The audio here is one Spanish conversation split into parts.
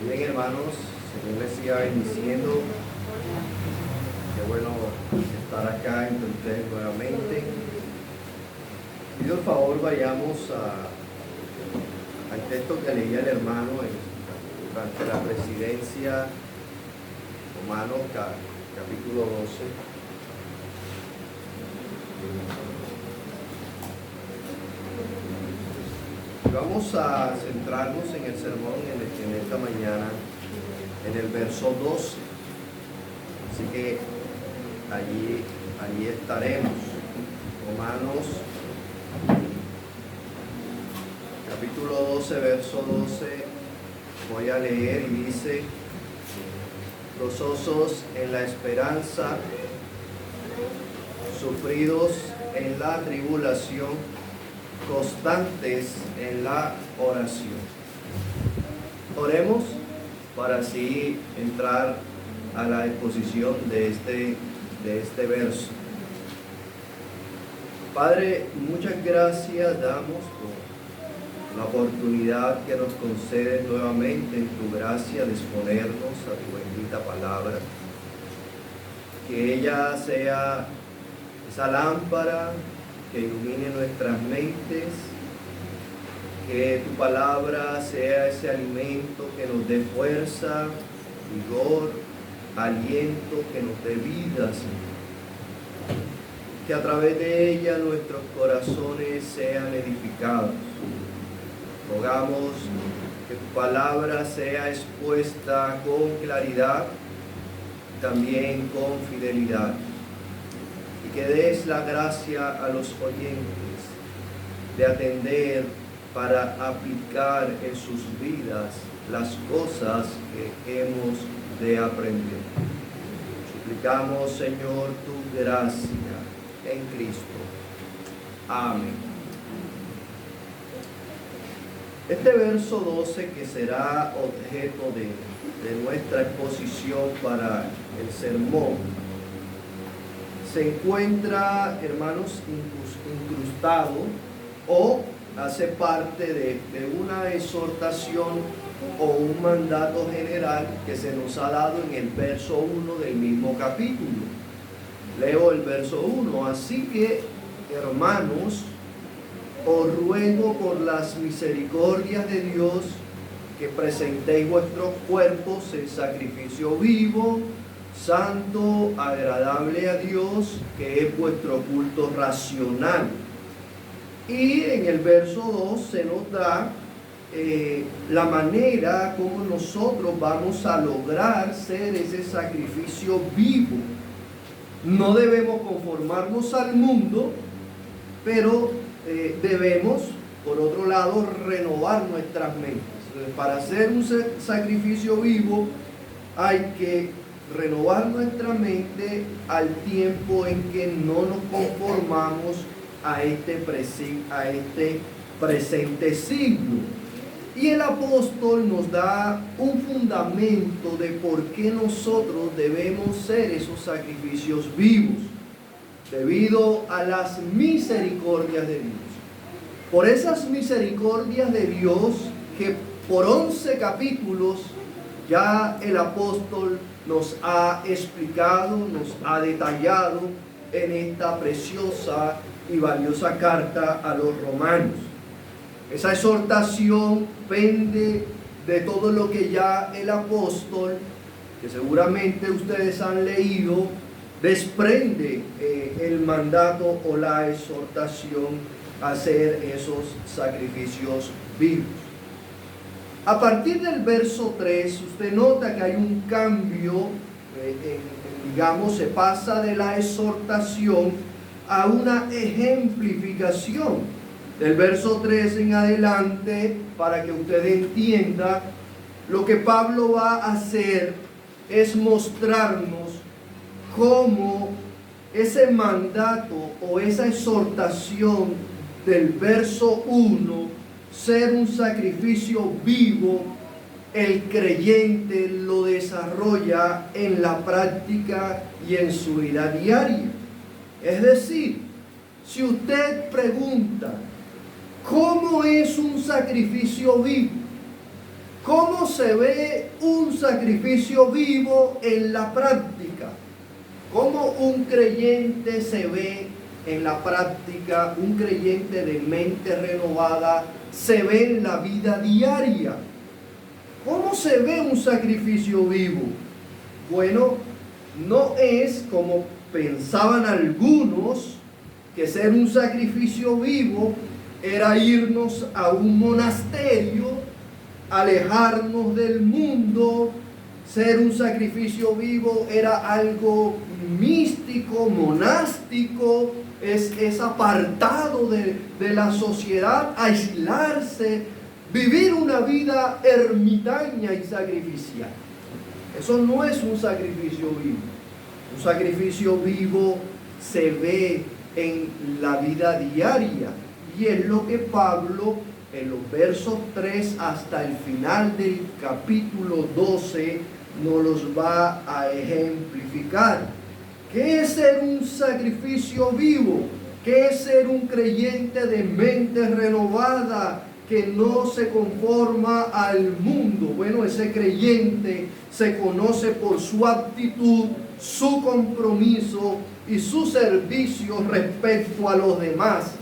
Bien, hermanos, Señor les siga bendiciendo. Qué bueno estar acá entre ustedes nuevamente. Pido el favor, vayamos al texto que leía el hermano durante la presidencia, Romanos capítulo 12. Vamos a centrarnos en el sermón en esta mañana, en el verso 12. Así que allí estaremos. Romanos capítulo 12, verso 12. Voy a leer y dice: gozosos en la esperanza, sufridos en la tribulación, constantes en la oración. Oremos para así entrar a la exposición de este verso. Padre, muchas gracias damos por la oportunidad que nos concedes nuevamente en tu gracia de exponernos a tu bendita palabra. Que ella sea esa lámpara que ilumine nuestras mentes, que tu palabra sea ese alimento que nos dé fuerza, vigor, aliento, que nos dé vida, Señor. Que a través de ella nuestros corazones sean edificados. Rogamos que tu palabra sea expuesta con claridad y también con fidelidad. Y que des la gracia a los oyentes de atender para aplicar en sus vidas las cosas que hemos de aprender. Suplicamos, Señor, tu gracia en Cristo. Amén. Este verso 12, que será objeto de nuestra exposición para el sermón, se encuentra, hermanos, incrustado o hace parte de una exhortación o un mandato general que se nos ha dado en el verso 1 del mismo capítulo. Leo el verso 1. Así que, hermanos, os ruego por las misericordias de Dios que presentéis vuestros cuerpos en sacrificio vivo, santo, agradable a Dios, que es vuestro culto racional. Y en el verso 2 se nos da la manera como nosotros vamos a lograr ser ese sacrificio vivo. No debemos conformarnos al mundo, pero debemos, por otro lado, renovar nuestras mentes. Para hacer un sacrificio vivo hay que renovar nuestra mente al tiempo en que no nos conformamos a este presente siglo. Y el apóstol nos da un fundamento de por qué nosotros debemos ser esos sacrificios vivos, debido a las misericordias de Dios. Por esas misericordias de Dios que por 11 capítulos ya el apóstol nos ha explicado, nos ha detallado en esta preciosa y valiosa carta a los romanos. Esa exhortación pende de todo lo que ya el apóstol, que seguramente ustedes han leído, desprende el mandato o la exhortación a hacer esos sacrificios vivos. A partir del verso 3, usted nota que hay un cambio, digamos, se pasa de la exhortación a una ejemplificación. Del verso 3 en adelante, para que usted entienda, lo que Pablo va a hacer es mostrarnos cómo ese mandato o esa exhortación del verso 1, ser un sacrificio vivo, el creyente lo desarrolla en la práctica y en su vida diaria. Es decir, si usted pregunta, ¿cómo es un sacrificio vivo? ¿Cómo se ve un sacrificio vivo en la práctica? ¿Cómo un creyente se ve en la práctica? Un creyente de mente renovada se ve en la vida diaria. ¿Cómo se ve un sacrificio vivo? Bueno, no es como pensaban algunos, que ser un sacrificio vivo era irnos a un monasterio, alejarnos del mundo. Ser un sacrificio vivo era algo místico, monástico, es apartado de la sociedad, aislarse, vivir una vida ermitaña y sacrificial. Eso no es un sacrificio vivo. Un sacrificio vivo se ve en la vida diaria, y es lo que Pablo en los versos 3 hasta el final del capítulo 12 nos los va a ejemplificar. ¿Qué es ser un sacrificio vivo? ¿Qué es ser un creyente de mente renovada que no se conforma al mundo? Bueno, ese creyente se conoce por su actitud, su compromiso y su servicio respecto a los demás,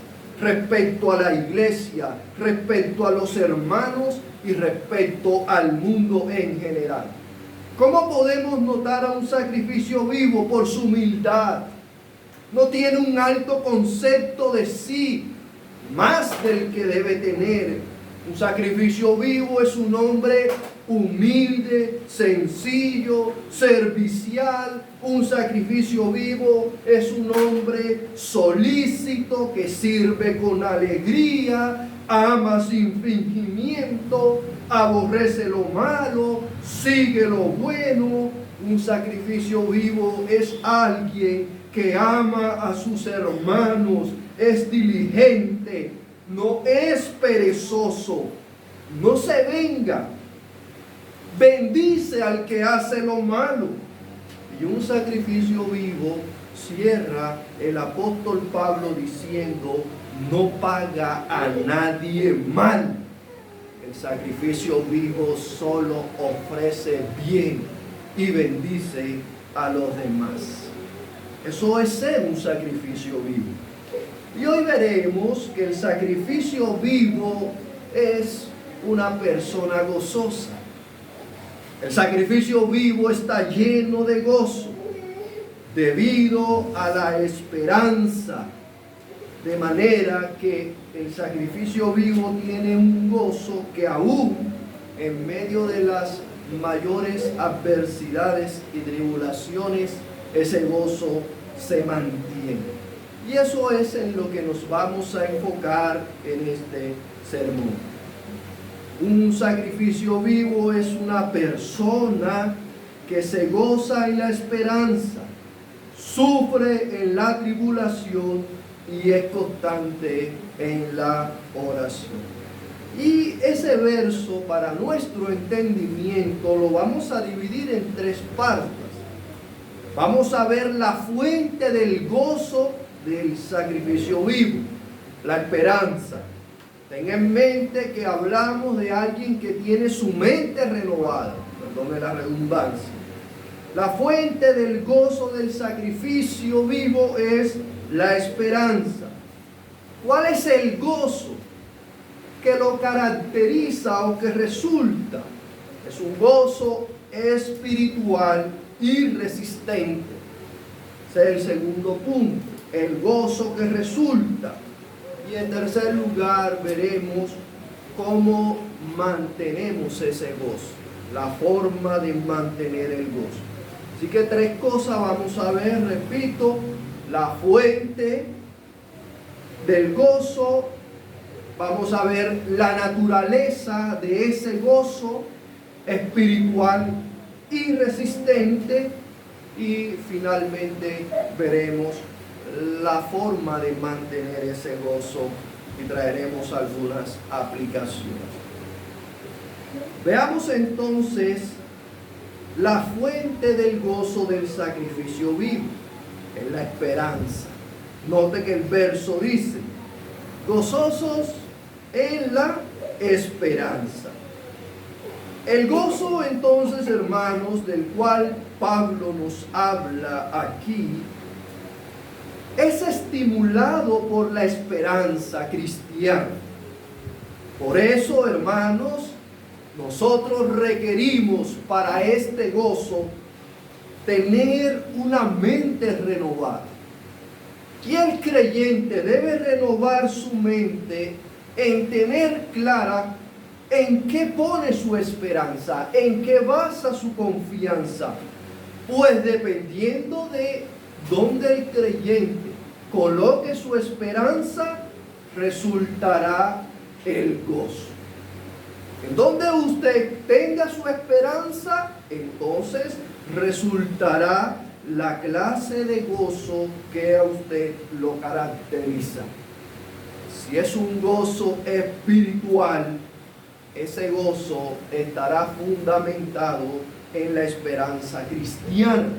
respecto a la iglesia, respecto a los hermanos y respecto al mundo en general. ¿Cómo podemos notar a un sacrificio vivo? Por su humildad. No tiene un alto concepto de sí, más del que debe tener. Un sacrificio vivo es un hombre humilde, sencillo, servicial. Un sacrificio vivo es un hombre solícito que sirve con alegría, ama sin fingimiento, aborrece lo malo, sigue lo bueno. Un sacrificio vivo es alguien que ama a sus hermanos, es diligente, no es perezoso, no se venga, bendice al que hace lo malo. Y un sacrificio vivo, cierra el apóstol Pablo diciendo, no paga a nadie mal. El sacrificio vivo solo ofrece bien y bendice a los demás. Eso es ser un sacrificio vivo. Y hoy veremos que el sacrificio vivo es una persona gozosa. El sacrificio vivo está lleno de gozo debido a la esperanza. De manera que el sacrificio vivo tiene un gozo que aún en medio de las mayores adversidades y tribulaciones, ese gozo se mantiene. Y eso es en lo que nos vamos a enfocar en este sermón. Un sacrificio vivo es una persona que se goza en la esperanza, sufre en la tribulación y es constante en la oración. Y ese verso, para nuestro entendimiento, lo vamos a dividir en tres partes. Vamos a ver la fuente del gozo del sacrificio vivo, la esperanza. Ten en mente que hablamos de alguien que tiene su mente renovada, perdone la redundancia. La fuente del gozo del sacrificio vivo es la esperanza. ¿Cuál es el gozo que lo caracteriza o que resulta? Es un gozo espiritual irresistente. Ese es el segundo punto, el gozo que resulta. Y en tercer lugar veremos cómo mantenemos ese gozo, la forma de mantener el gozo. Así que tres cosas vamos a ver, repito: la fuente del gozo, vamos a ver la naturaleza de ese gozo espiritual irresistente, y finalmente veremos la forma de mantener ese gozo y traeremos algunas aplicaciones. Veamos entonces la fuente del gozo del sacrificio vivo, es la esperanza. Note que el verso dice, gozosos en la esperanza. El gozo entonces, hermanos, del cual Pablo nos habla aquí, es estimulado por la esperanza cristiana. Por eso, hermanos, nosotros requerimos para este gozo tener una mente renovada. Y el creyente debe renovar su mente en tener clara en qué pone su esperanza, en qué basa su confianza. Pues dependiendo de dónde el creyente coloque su esperanza, resultará el gozo. En donde usted tenga su esperanza, entonces resultará la clase de gozo que a usted lo caracteriza. Si es un gozo espiritual, ese gozo estará fundamentado en la esperanza cristiana.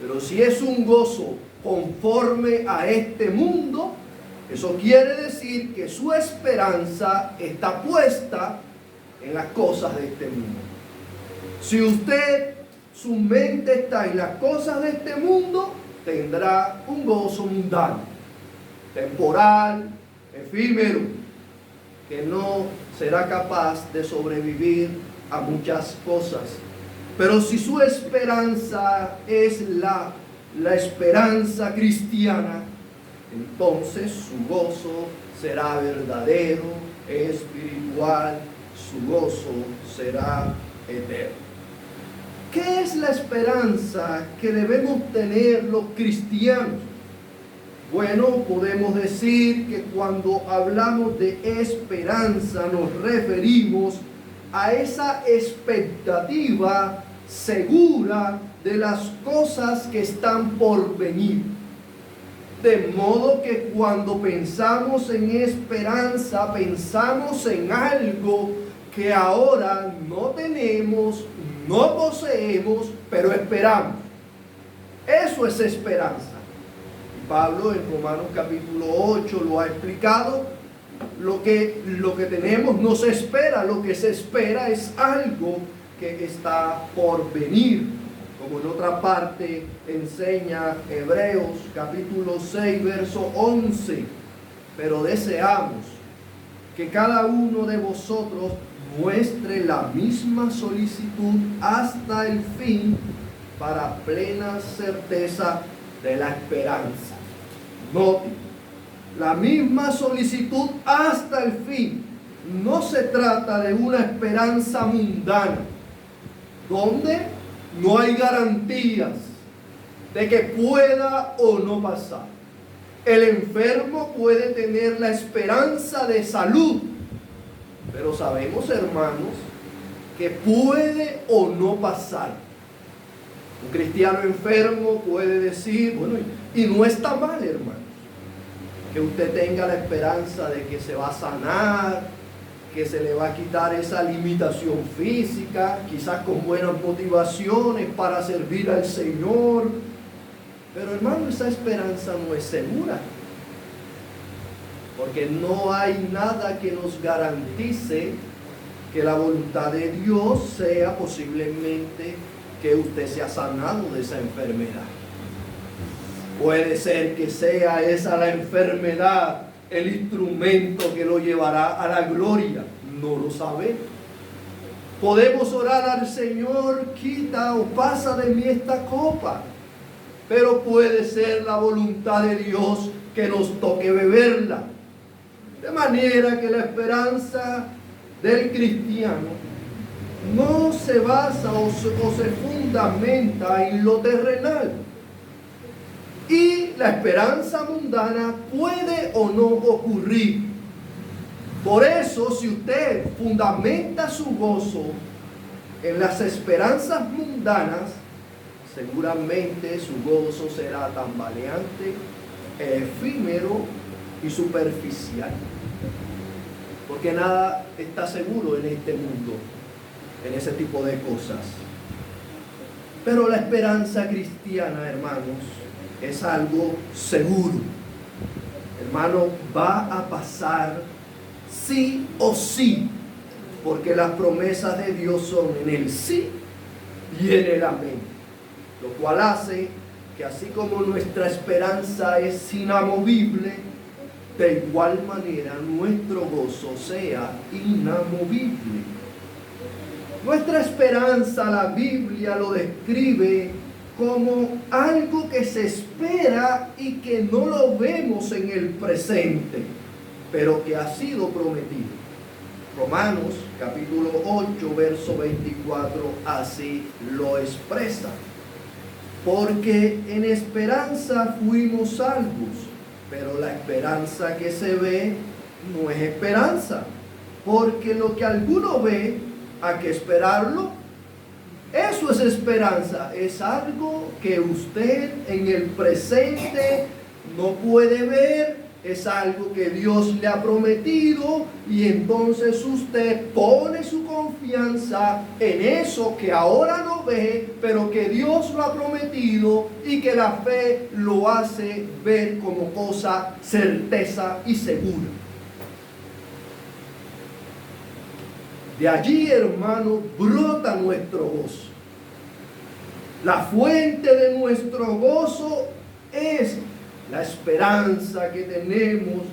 Pero si es un gozo conforme a este mundo, eso quiere decir que su esperanza está puesta en las cosas de este mundo. Si su mente está en las cosas de este mundo, tendrá un gozo mundano, temporal, efímero, que no será capaz de sobrevivir a muchas cosas. Pero si su esperanza es la esperanza cristiana, entonces su gozo será verdadero, espiritual, su gozo será eterno. ¿Qué es la esperanza que debemos tener los cristianos? Bueno, podemos decir que cuando hablamos de esperanza nos referimos a esa expectativa segura de las cosas que están por venir. De modo que cuando pensamos en esperanza, pensamos en algo que ahora no tenemos, no poseemos, pero esperamos. Eso es esperanza. Y Pablo en Romanos capítulo 8 lo ha explicado. Lo que tenemos no se espera, lo que se espera es algo que está por venir. Como en otra parte enseña Hebreos capítulo 6 verso 11. Pero deseamos que cada uno de vosotros muestre la misma solicitud hasta el fin, para plena certeza de la esperanza. Note, la misma solicitud hasta el fin. No se trata de una esperanza mundana, donde no hay garantías de que pueda o no pasar. El enfermo puede tener la esperanza de salud, pero sabemos, hermanos, que puede o no pasar. Un cristiano enfermo puede decir, bueno, y no está mal, hermanos, que usted tenga la esperanza de que se va a sanar, que se le va a quitar esa limitación física, quizás con buenas motivaciones para servir al Señor. Pero, hermano, esa esperanza no es segura, porque no hay nada que nos garantice que la voluntad de Dios sea posiblemente que usted sea sanado de esa enfermedad. Puede ser que sea esa la enfermedad el instrumento que lo llevará a la gloria. No lo sabemos. Podemos orar al Señor, quita o pasa de mí esta copa. Pero puede ser la voluntad de Dios que nos toque beberla. De manera que la esperanza del cristiano no se basa o se fundamenta en lo terrenal. Y la esperanza mundana puede o no ocurrir. Por eso, si usted fundamenta su gozo en las esperanzas mundanas, seguramente su gozo será tambaleante, efímero y superficial. Porque nada está seguro en este mundo, en ese tipo de cosas. Pero la esperanza cristiana, hermanos, es algo seguro. Hermano, va a pasar sí o sí. porque las promesas de Dios son en el sí y en el amén, lo cual hace que así como nuestra esperanza es inamovible, de igual manera nuestro gozo sea inamovible. Nuestra esperanza, la Biblia lo describe como algo que se espera y que no lo vemos en el presente, pero que ha sido prometido. Romanos capítulo 8, verso 24, así lo expresa. Porque en esperanza fuimos salvos, pero la esperanza que se ve no es esperanza, porque lo que alguno ve, hay que esperarlo. Eso es esperanza, es algo que usted en el presente no puede ver, es algo que Dios le ha prometido y entonces usted pone su confianza en eso que ahora no ve, pero que Dios lo ha prometido y que la fe lo hace ver como cosa certeza y segura. De allí, hermano, brota nuestro gozo. La fuente de nuestro gozo es la esperanza que tenemos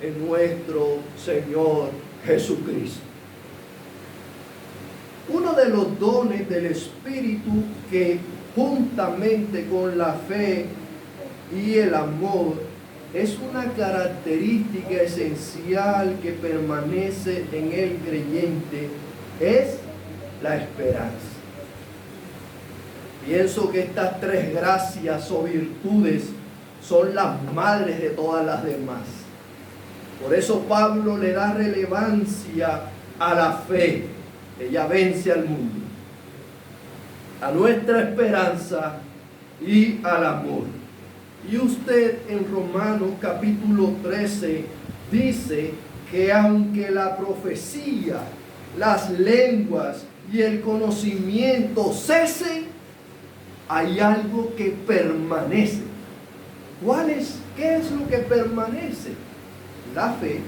en nuestro Señor Jesucristo. Uno de los dones del Espíritu que juntamente con la fe y el amor es una característica esencial que permanece en el creyente, es la esperanza. Pienso que estas tres gracias o virtudes son las madres de todas las demás. Por eso Pablo le da relevancia a la fe. Ella vence al mundo, a nuestra esperanza y al amor. Y usted en Romanos capítulo 13 dice que aunque la profecía, las lenguas y el conocimiento cesen, hay algo que permanece. ¿Qué es lo que permanece? La fe,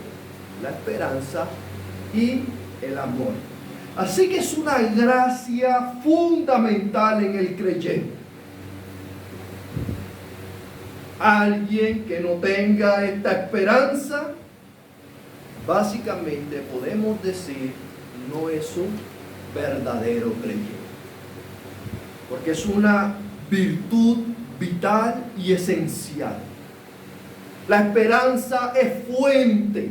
la esperanza y el amor. Así que es una gracia fundamental en el creyente. Alguien que no tenga esta esperanza, básicamente podemos decir, no es un verdadero creyente. Porque es una virtud vital y esencial. La esperanza es fuente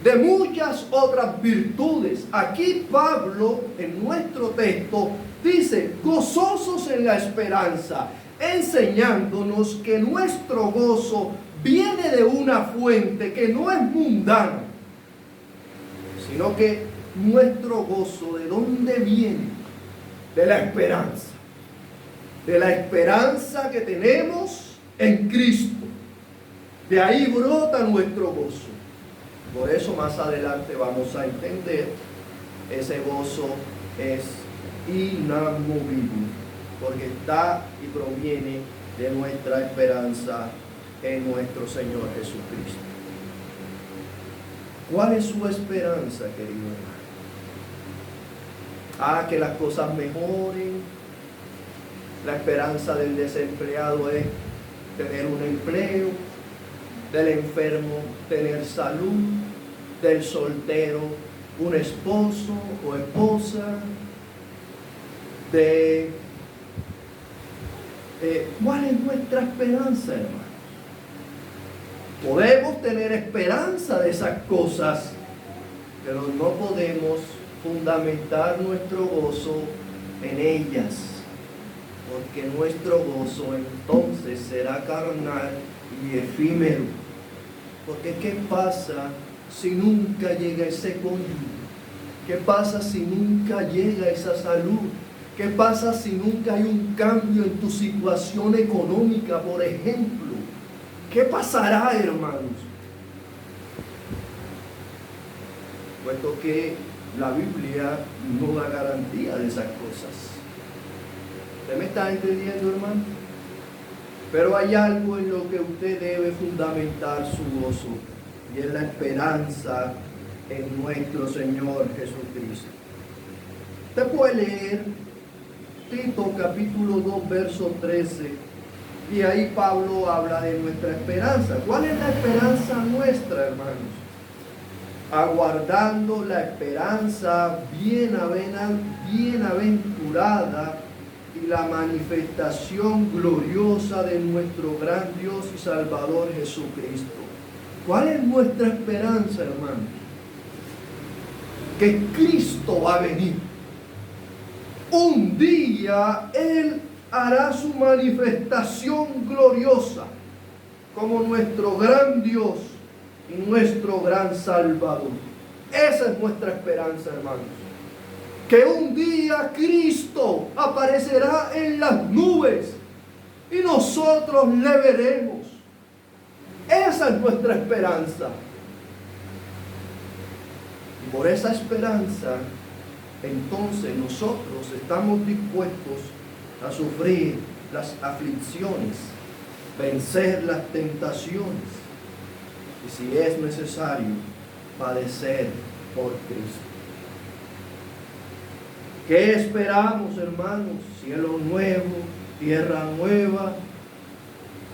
de muchas otras virtudes. Aquí Pablo, en nuestro texto, dice, gozosos en la esperanza, enseñándonos que nuestro gozo viene de una fuente que no es mundana, sino que nuestro gozo, ¿de dónde viene? De la esperanza. De la esperanza que tenemos en Cristo. De ahí brota nuestro gozo. Por eso más adelante vamos a entender, ese gozo es inamovible, porque está y proviene de nuestra esperanza en nuestro Señor Jesucristo. ¿Cuál es su esperanza, querido hermano? Que las cosas mejoren. La esperanza del desempleado es tener un empleo, del enfermo tener salud, del soltero un esposo o esposa, ¿cuál es nuestra esperanza, hermano? Podemos tener esperanza de esas cosas, pero no podemos fundamentar nuestro gozo en ellas, porque nuestro gozo entonces será carnal y efímero. Porque ¿qué pasa si nunca llega ese cónyuge? ¿Qué pasa si nunca llega esa salud? ¿Qué pasa si nunca hay un cambio en tu situación económica, por ejemplo? ¿Qué pasará, hermanos? Puesto que la Biblia no da garantía de esas cosas. ¿Usted me está entendiendo, hermano? Pero hay algo en lo que usted debe fundamentar su gozo, y es la esperanza en nuestro Señor Jesucristo. Usted puede leer Tito capítulo 2, verso 13, y ahí Pablo habla de nuestra esperanza. ¿Cuál es la esperanza nuestra, hermanos? Aguardando la esperanza bienaventurada y la manifestación gloriosa de nuestro gran Dios y Salvador Jesucristo. ¿Cuál es nuestra esperanza, hermanos? Que Cristo va a venir. Un día Él hará su manifestación gloriosa como nuestro gran Dios y nuestro gran Salvador. Esa es nuestra esperanza, hermanos. Que un día Cristo aparecerá en las nubes y nosotros le veremos. Esa es nuestra esperanza. Y por esa esperanza, entonces nosotros estamos dispuestos a sufrir las aflicciones, vencer las tentaciones y, si es necesario, padecer por Cristo. ¿Qué esperamos, hermanos? Cielo nuevo, tierra nueva.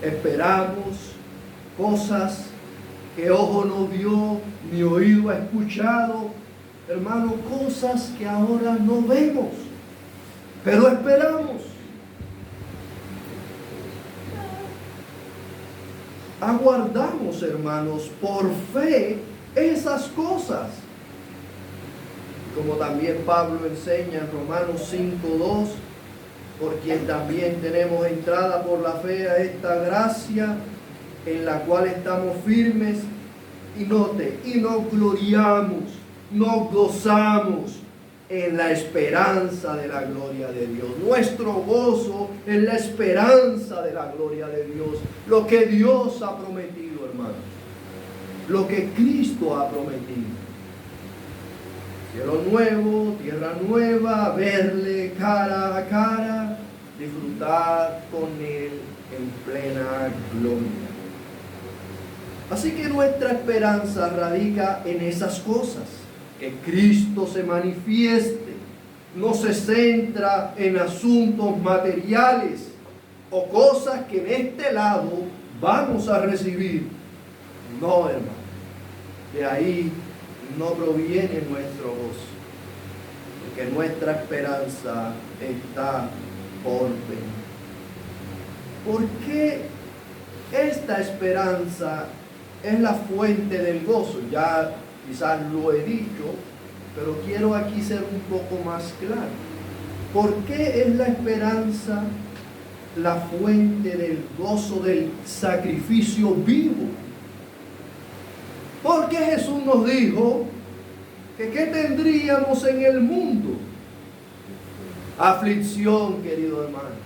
Esperamos cosas que ojo no vio, ni oído ha escuchado. Hermano, cosas que ahora no vemos, pero esperamos. Aguardamos, hermanos, por fe esas cosas. Como también Pablo enseña en Romanos 5:2, por quien también tenemos entrada por la fe a esta gracia, en la cual estamos firmes, y note, y nos gloriamos, nos gozamos en la esperanza de la gloria de Dios. Nuestro gozo es la esperanza de la gloria de Dios. Lo que Dios ha prometido, hermanos. Lo que Cristo ha prometido. Cielo nuevo, tierra nueva, verle cara a cara, disfrutar con Él en plena gloria. Así que nuestra esperanza radica en esas cosas. Que Cristo se manifieste, no se centra en asuntos materiales o cosas que en este lado vamos a recibir. No, hermano, de ahí no proviene nuestro gozo, porque nuestra esperanza está por venir. ¿Por qué esta esperanza es la fuente del gozo? Ya quizás lo he dicho, pero quiero aquí ser un poco más claro. ¿Por qué es la esperanza la fuente del gozo del sacrificio vivo? Porque Jesús nos dijo que ¿qué tendríamos en el mundo? Aflicción, querido hermano.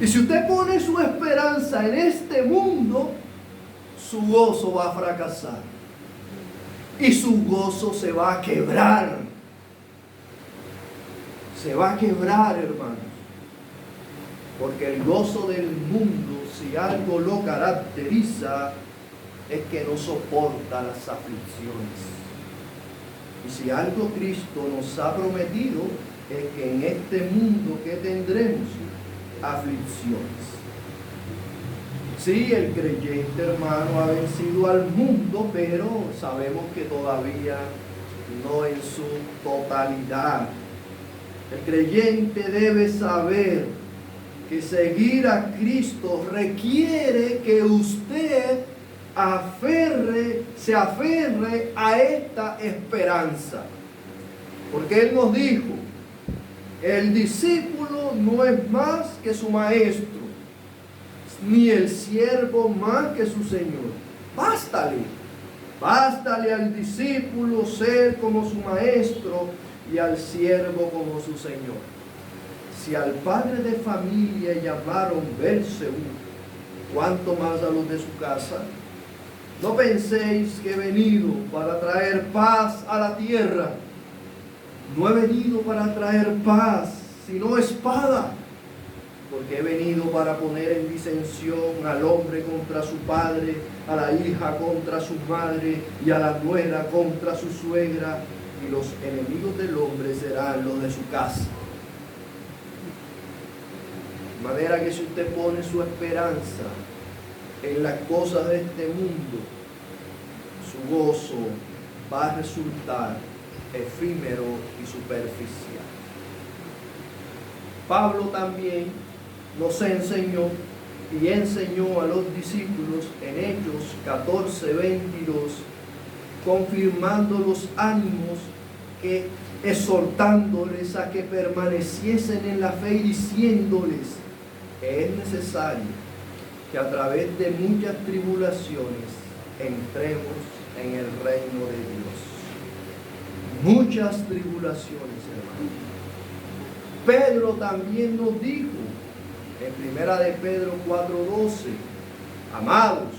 Y si usted pone su esperanza en este mundo, su gozo va a fracasar y su gozo se va a quebrar. Se va a quebrar, hermanos, porque el gozo del mundo, si algo lo caracteriza, es que no soporta las aflicciones. Y si algo Cristo nos ha prometido, es que en este mundo que tendremos aflicciones. Sí, el creyente, hermano, ha vencido al mundo, pero sabemos que todavía no en su totalidad. El creyente debe saber que seguir a Cristo requiere que usted se aferre a esta esperanza. Porque Él nos dijo, el discípulo no es más que su maestro, ni el siervo más que su Señor. Bástale al discípulo ser como su maestro y al siervo como su Señor. Si al padre de familia llamaron Belcebú, ¿cuánto más a los de su casa? No penséis que he venido para traer paz a la tierra. No he venido para traer paz, sino espada. porque he venido para poner en disensión al hombre contra su padre, a la hija contra su madre y a la nuera contra su suegra, y los enemigos del hombre serán los de su casa. De manera que si usted pone su esperanza en las cosas de este mundo, su gozo va a resultar efímero y superficial. Pablo también nos enseñó y enseñó a los discípulos en Hechos 14:22, confirmando los ánimos, que exhortándoles a que permaneciesen en la fe y diciéndoles que es necesario que a través de muchas tribulaciones entremos en el reino de Dios. Muchas tribulaciones, hermanos. Pedro también nos dijo en primera de Pedro 4:12, amados,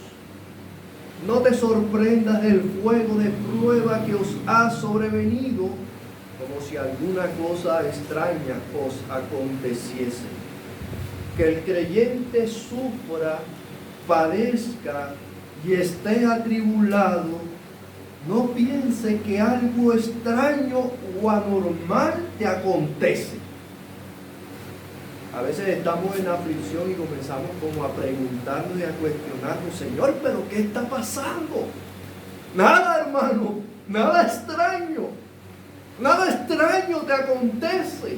no te sorprendas del fuego de prueba que os ha sobrevenido, como si alguna cosa extraña os aconteciese. Que el creyente sufra, padezca y esté atribulado, no piense que algo extraño o anormal te acontece. A veces estamos en aflicción y comenzamos como a preguntarnos y a cuestionarnos, Señor, ¿pero qué está pasando? Nada, hermano, nada extraño te acontece.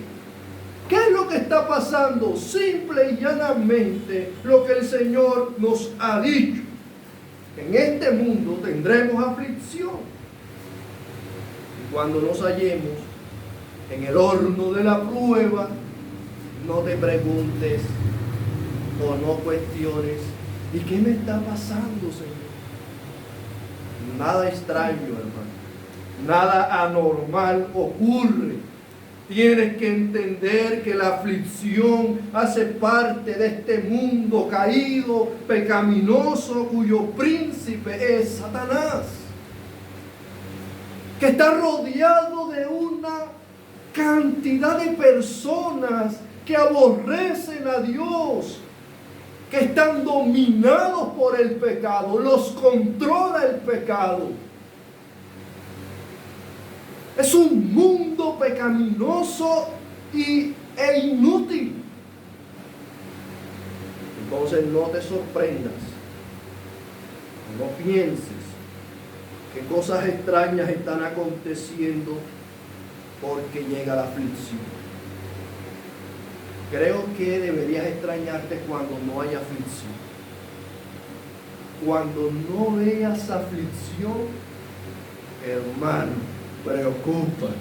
¿Qué es lo que está pasando? Simple y llanamente lo que el Señor nos ha dicho. En este mundo tendremos aflicción. Y cuando nos hallemos en el horno de la prueba, no te preguntes o no cuestiones, ¿y qué me está pasando, Señor? Nada extraño, hermano. Nada anormal ocurre. Tienes que entender que la aflicción hace parte de este mundo caído, pecaminoso, cuyo príncipe es Satanás, que está rodeado de una cantidad de personas que aborrecen a Dios, que están dominados por el pecado, los controla el pecado. Es un mundo pecaminoso e inútil. Entonces no te sorprendas, no pienses que cosas extrañas están aconteciendo porque llega la aflicción. Creo que deberías extrañarte cuando no haya aflicción. Cuando no veas aflicción, hermano, preocúpate.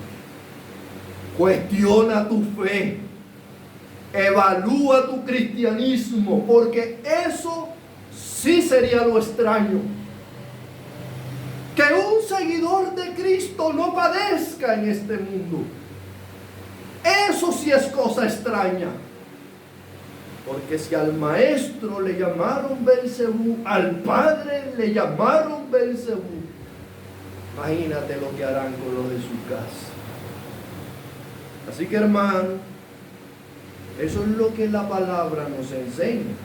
Cuestiona tu fe. Evalúa tu cristianismo, porque eso sí sería lo extraño. Que un seguidor de Cristo no padezca en este mundo. Eso sí es cosa extraña. Porque si al maestro le llamaron Belzebú, al padre le llamaron Belzebú, imagínate lo que harán con los de su casa. Así que, hermano, eso es lo que la palabra nos enseña.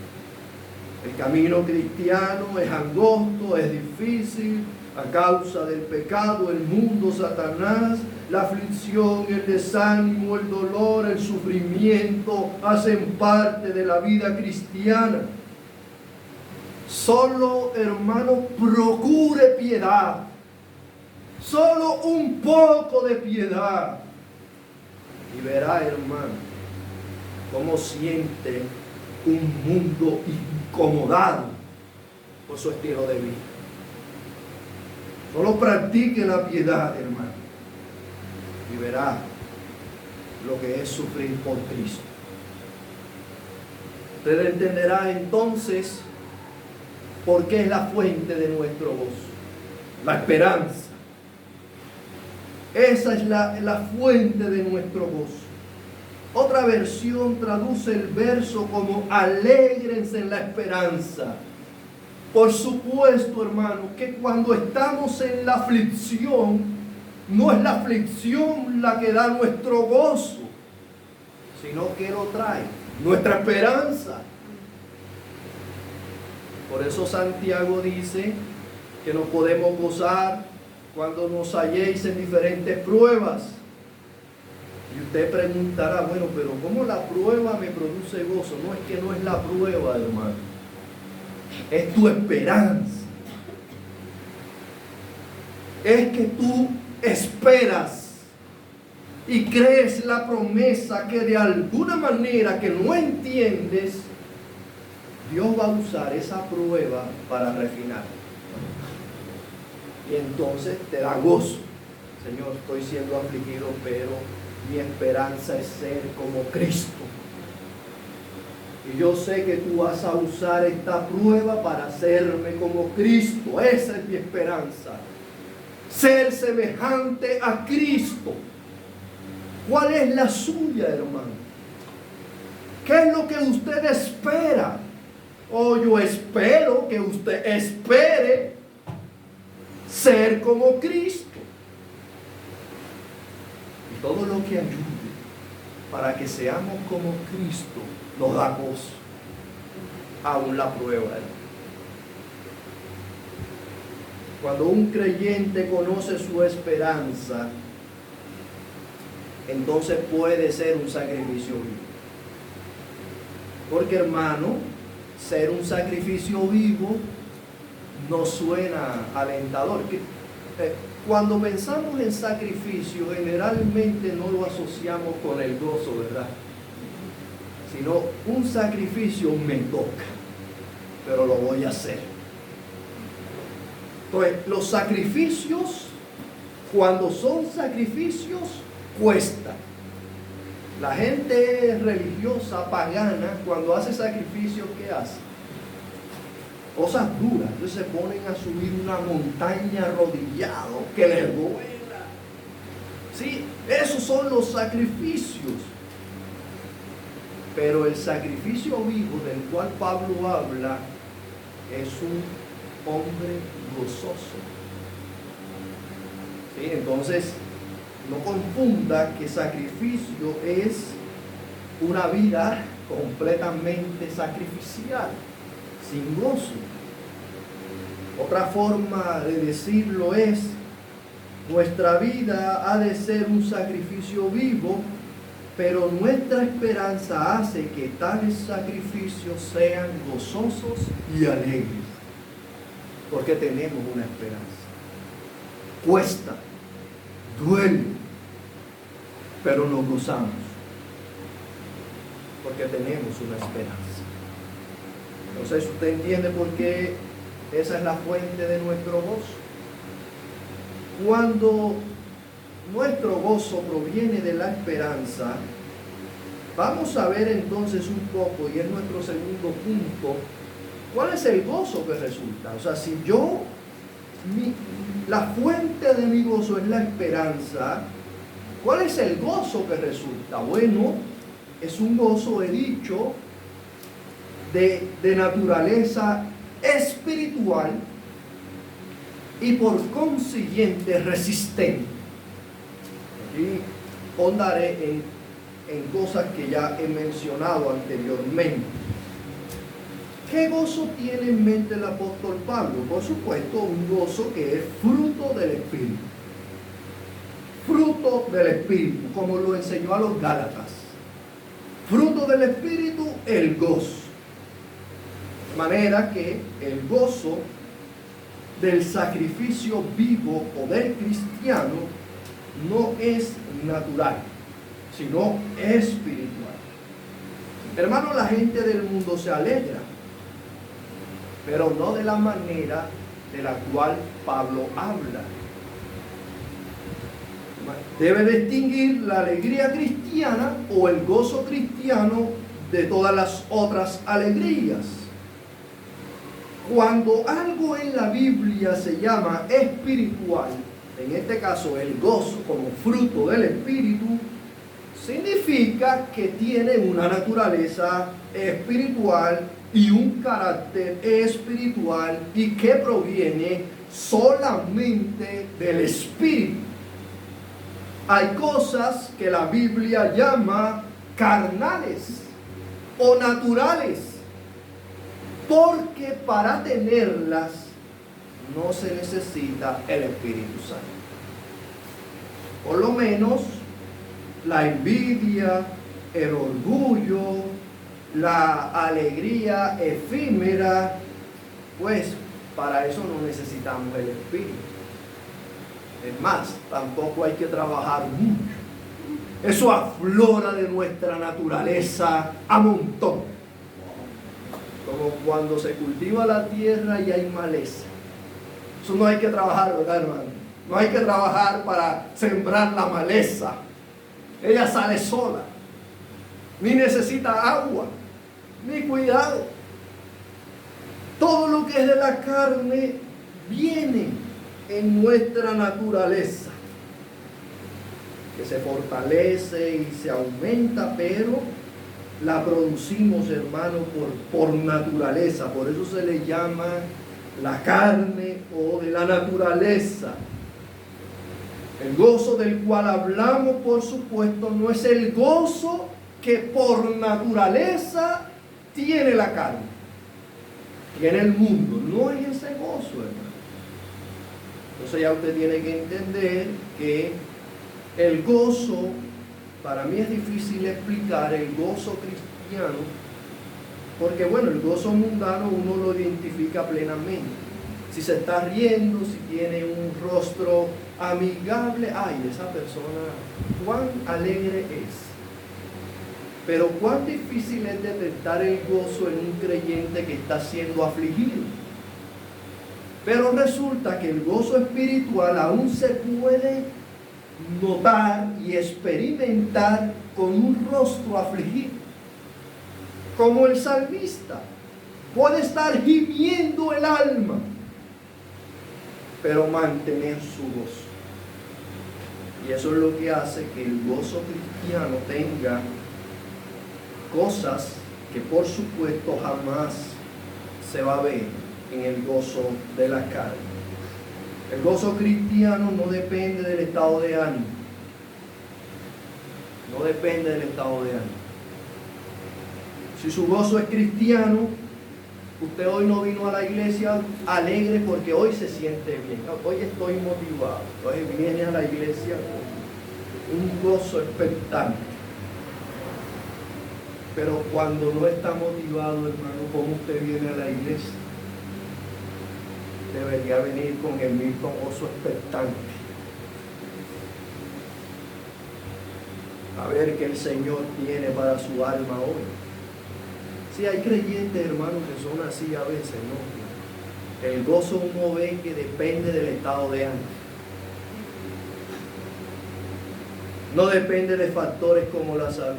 El camino cristiano es angosto, es difícil, a causa del pecado, el mundo, Satanás, la aflicción, el desánimo, el dolor, el sufrimiento hacen parte de la vida cristiana. Solo, hermano, procure piedad. Solo un poco de piedad. Y verá, hermano, cómo siente un mundo incomodado por su estilo de vida. Solo practique la piedad, hermano, y verá lo que es sufrir por Cristo. Usted entenderá entonces por qué es la fuente de nuestro gozo, la esperanza. Esa es la fuente de nuestro gozo. Otra versión traduce el verso como alégrense en la esperanza. Por supuesto, hermano, que cuando estamos en la aflicción, no es la aflicción la que da nuestro gozo, sino que lo trae. Nuestra esperanza. Por eso Santiago dice que nos podemos gozar cuando nos halléis en diferentes pruebas. Y usted preguntará, bueno, pero ¿cómo la prueba me produce gozo? No, es que no es la prueba, hermano. Es tu esperanza. Es que tú esperas y crees la promesa que de alguna manera que no entiendes, Dios va a usar esa prueba para refinar. Y entonces te da gozo. Señor, estoy siendo afligido, pero mi esperanza es ser como Cristo. Y yo sé que tú vas a usar esta prueba para hacerme como Cristo. Esa es mi esperanza. Ser semejante a Cristo. ¿Cuál es la suya, hermano? ¿Qué es lo que usted espera? Yo espero que usted espere ser como Cristo. Y todo lo que ayude para que seamos como Cristo nos da gozo. Aún la prueba. Cuando un creyente conoce su esperanza, entonces puede ser un sacrificio vivo. Porque, hermano, ser un sacrificio vivo no suena alentador. Cuando pensamos en sacrificio, generalmente no lo asociamos con el gozo, ¿verdad? Sino un sacrificio me toca, pero lo voy a hacer. Entonces, los sacrificios, cuando son sacrificios, cuestan. La gente religiosa, pagana, cuando hace sacrificios, ¿qué hace? Cosas duras. Entonces se ponen a subir una montaña arrodillados que les duela. Sí, esos son los sacrificios. Pero el sacrificio vivo del cual Pablo habla es un hombre gozoso. ¿Sí? Entonces, no confunda que sacrificio es una vida completamente sacrificial, sin gozo. Otra forma de decirlo es, nuestra vida ha de ser un sacrificio vivo, pero nuestra esperanza hace que tales sacrificios sean gozosos y alegres, porque tenemos una esperanza. Cuesta, duele, pero nos gozamos, porque tenemos una esperanza. Entonces, ¿usted entiende por qué esa es la fuente de nuestro gozo? Cuando nuestro gozo proviene de la esperanza, vamos a ver entonces un poco, y es nuestro segundo punto, ¿cuál es el gozo que resulta? O sea, si la fuente de mi gozo es la esperanza, ¿cuál es el gozo que resulta? Bueno, es un gozo, he dicho, de naturaleza espiritual y por consiguiente resistente. Aquí ahondaré en cosas que ya he mencionado anteriormente. ¿Qué gozo tiene en mente el apóstol Pablo? Por supuesto, un gozo que es fruto del Espíritu. Fruto del Espíritu, como lo enseñó a los Gálatas. Fruto del Espíritu, el gozo. De manera que el gozo del sacrificio vivo o del cristiano no es natural, sino espiritual. Hermano, la gente del mundo se alegra, pero no de la manera de la cual Pablo habla. Debe distinguir la alegría cristiana o el gozo cristiano de todas las otras alegrías. Cuando algo en la Biblia se llama espiritual, en este caso el gozo como fruto del Espíritu, significa que tiene una naturaleza espiritual y un carácter espiritual y que proviene solamente del Espíritu. Hay cosas que la Biblia llama carnales o naturales, porque para tenerlas no se necesita el Espíritu Santo. Por lo menos la envidia, el orgullo, la alegría efímera, pues para eso no necesitamos el Espíritu. Es más, tampoco hay que trabajar mucho. Eso aflora de nuestra naturaleza a montón. Como cuando se cultiva la tierra y hay maleza. Eso no hay que trabajar, ¿verdad, hermano? No hay que trabajar para sembrar la maleza. Ella sale sola. Ni necesita agua, ni cuidado. Todo lo que es de la carne viene en nuestra naturaleza, que se fortalece y se aumenta, pero la producimos, hermano, por naturaleza. Por eso se le llama la carne o de la naturaleza. El gozo del cual hablamos, por supuesto, no es el gozo que por naturaleza tiene la carne, tiene el mundo. No es ese gozo, hermano. Entonces ya usted tiene que entender que el gozo, para mí es difícil explicar el gozo cristiano, porque bueno, el gozo mundano uno lo identifica plenamente. Si se está riendo, si tiene un rostro amigable, ay, esa persona, cuán alegre es. Pero cuán difícil es detectar el gozo en un creyente que está siendo afligido. Pero resulta que el gozo espiritual aún se puede notar y experimentar con un rostro afligido. Como el salmista, puede estar gimiendo el alma, pero mantener su gozo. Y eso es lo que hace que el gozo cristiano tenga cosas que por supuesto jamás se va a ver en el gozo de la carne. El gozo cristiano no depende del estado de ánimo. No depende del estado de ánimo. Si su gozo es cristiano, usted hoy no vino a la iglesia alegre porque hoy se siente bien. Hoy estoy motivado. Hoy viene a la iglesia con un gozo expectante. Pero cuando no está motivado, hermano, ¿cómo usted viene a la iglesia? Debería venir con el mismo gozo expectante. A ver qué el Señor tiene para su alma hoy. Sí, hay creyentes, hermanos, que son así a veces, ¿no? El gozo uno ve que depende del estado de ánimo. No depende de factores como la salud.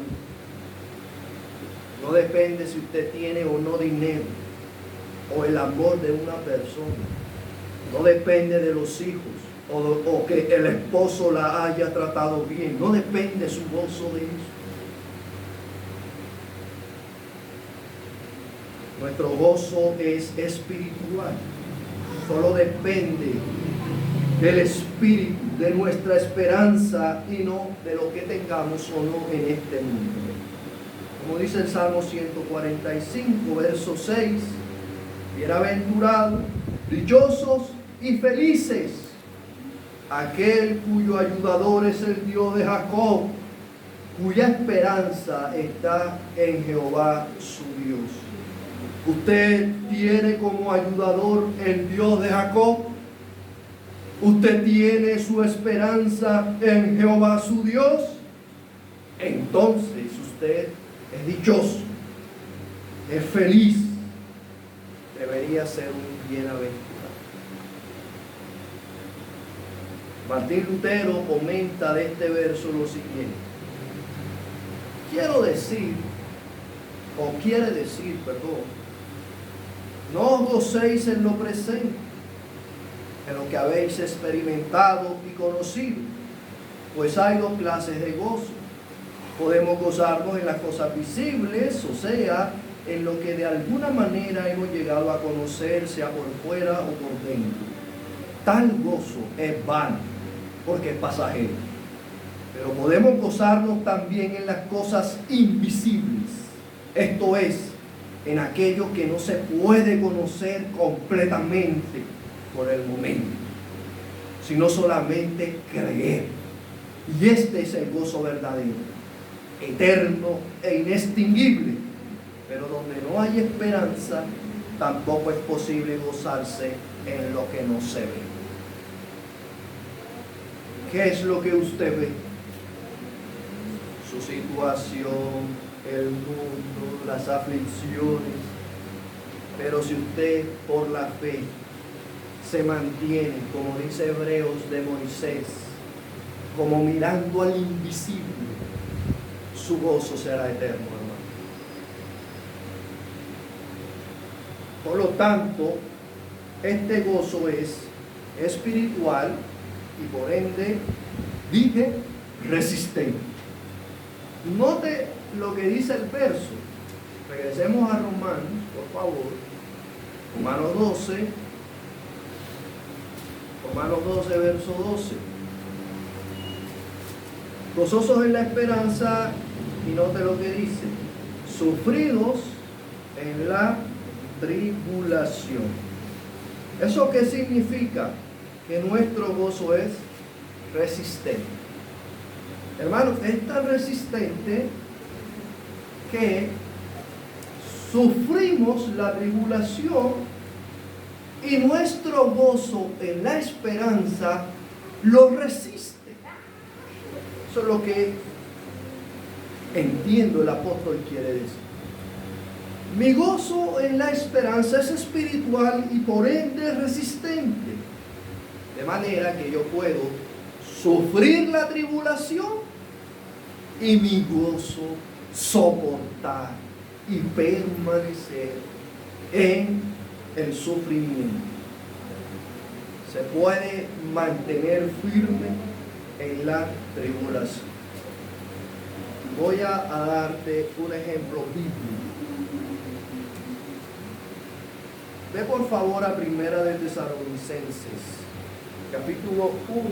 No depende si usted tiene o no dinero, o el amor de una persona. No depende de los hijos, o que el esposo la haya tratado bien. No depende su gozo de eso. Nuestro gozo es espiritual. Solo depende del espíritu, de nuestra esperanza, y no de lo que tengamos o no en este mundo. Como dice el Salmo 145, verso 6, bienaventurados, dichosos y felices aquel cuyo ayudador es el Dios de Jacob, cuya esperanza está en Jehová su Dios. Usted tiene como ayudador el Dios de Jacob. Usted tiene su esperanza en Jehová su Dios. Entonces usted es dichoso, es feliz, debería ser un bienaventurado. Martín Lutero comenta de este verso lo siguiente: quiere decir, no os gocéis en lo presente, en lo que habéis experimentado y conocido, pues hay dos clases de gozo. Podemos gozarnos en las cosas visibles, o sea, en lo que de alguna manera hemos llegado a conocer, sea por fuera o por dentro. Tal gozo es vano, porque es pasajero. Pero podemos gozarnos también en las cosas invisibles. Esto es, en aquello que no se puede conocer completamente por el momento, sino solamente creer. Y este es el gozo verdadero, eterno e inextinguible. Pero donde no hay esperanza, tampoco es posible gozarse en lo que no se ve. ¿Qué es lo que usted ve? Su situación, el mundo, las aflicciones. Pero si usted por la fe se mantiene, como dice Hebreos de Moisés, como mirando al invisible, su gozo será eterno, hermano. Por lo tanto, este gozo es espiritual y por ende, dije, resistente. Note lo que dice el verso. Regresemos a Romanos, por favor. Romanos 12. Romanos 12, verso 12. Gozosos en la esperanza, y note lo que dice. Sufridos en la tribulación. ¿Eso qué significa? Que nuestro gozo es resistente. Hermanos, es tan resistente que sufrimos la tribulación y nuestro gozo en la esperanza lo resiste. Eso es lo que entiendo el apóstol quiere decir. Mi gozo en la esperanza es espiritual y por ende resistente. De manera que yo puedo sufrir la tribulación y mi gozo soportar y permanecer en el sufrimiento. Se puede mantener firme en la tribulación. Voy a darte un ejemplo bíblico. Ve por favor a Primera de Tesalonicenses, capítulo 1,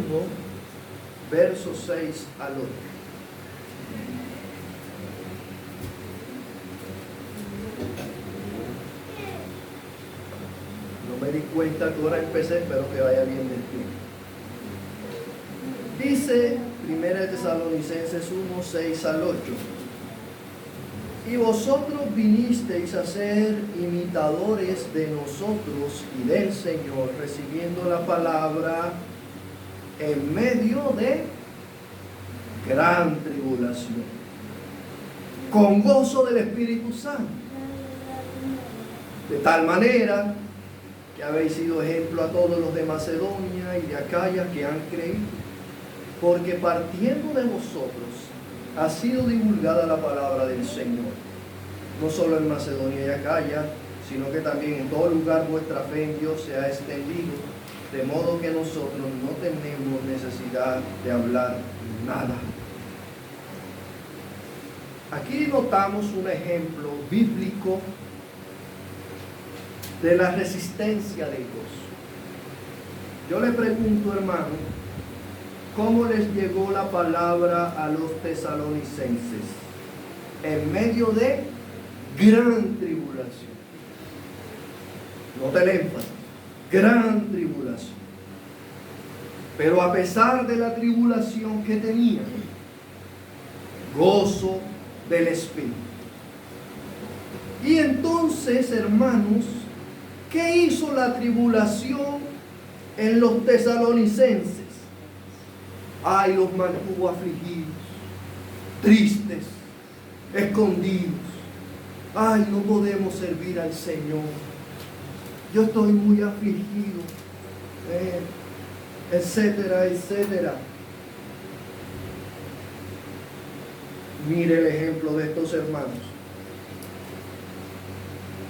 versos 6 al 8. No me di cuenta que ahora empecé, espero que vaya bien del tiempo. Dice Primera de Tesalonicenses 1, 6 al 8. Y vosotros vinisteis a ser imitadores de nosotros y del Señor, recibiendo la palabra en medio de gran tribulación, con gozo del Espíritu Santo, de tal manera que habéis sido ejemplo a todos los de Macedonia y de Acaya que han creído, porque partiendo de vosotros ha sido divulgada la palabra del Señor, no solo en Macedonia y Acaya, sino que también en todo lugar vuestra fe en Dios se ha extendido, de modo que nosotros no tenemos necesidad de hablar nada. Aquí notamos un ejemplo bíblico de la resistencia del gozo. Yo le pregunto, hermano, ¿cómo les llegó la palabra a los tesalonicenses? En medio de gran tribulación. Note el énfasis, gran tribulación. Pero a pesar de la tribulación que tenían, gozo del Espíritu. Y entonces, hermanos, ¿qué hizo la tribulación en los tesalonicenses? Ay, los mantuvo afligidos, tristes, escondidos. Ay, no podemos servir al Señor. Yo estoy muy afligido, etcétera, etcétera. Mire el ejemplo de estos hermanos.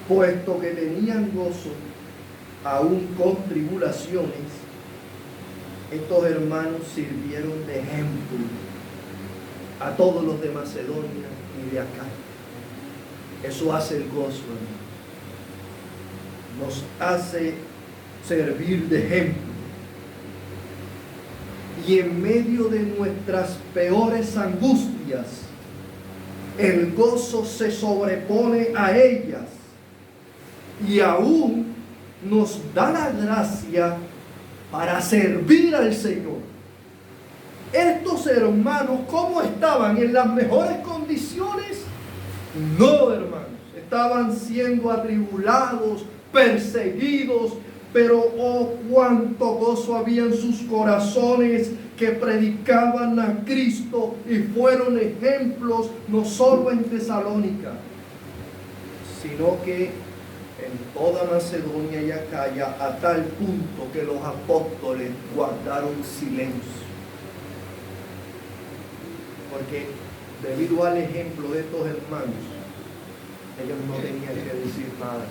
Puesto que tenían gozo, aún con tribulaciones, estos hermanos sirvieron de ejemplo a todos los de Macedonia y de acá. Eso hace el gozo, hermano. Nos hace servir de ejemplo. Y en medio de nuestras peores angustias, el gozo se sobrepone a ellas y aún nos da la gracia para servir al Señor. Estos hermanos, ¿cómo estaban? ¿En las mejores condiciones? No, hermanos. Estaban siendo atribulados, perseguidos, pero oh, cuánto gozo había en sus corazones, que predicaban a Cristo y fueron ejemplos no solo en Tesalónica, sino que en toda Macedonia y Acaya, a tal punto que los apóstoles guardaron silencio. Porque debido al ejemplo de estos hermanos, ellos no tenían que decir nada.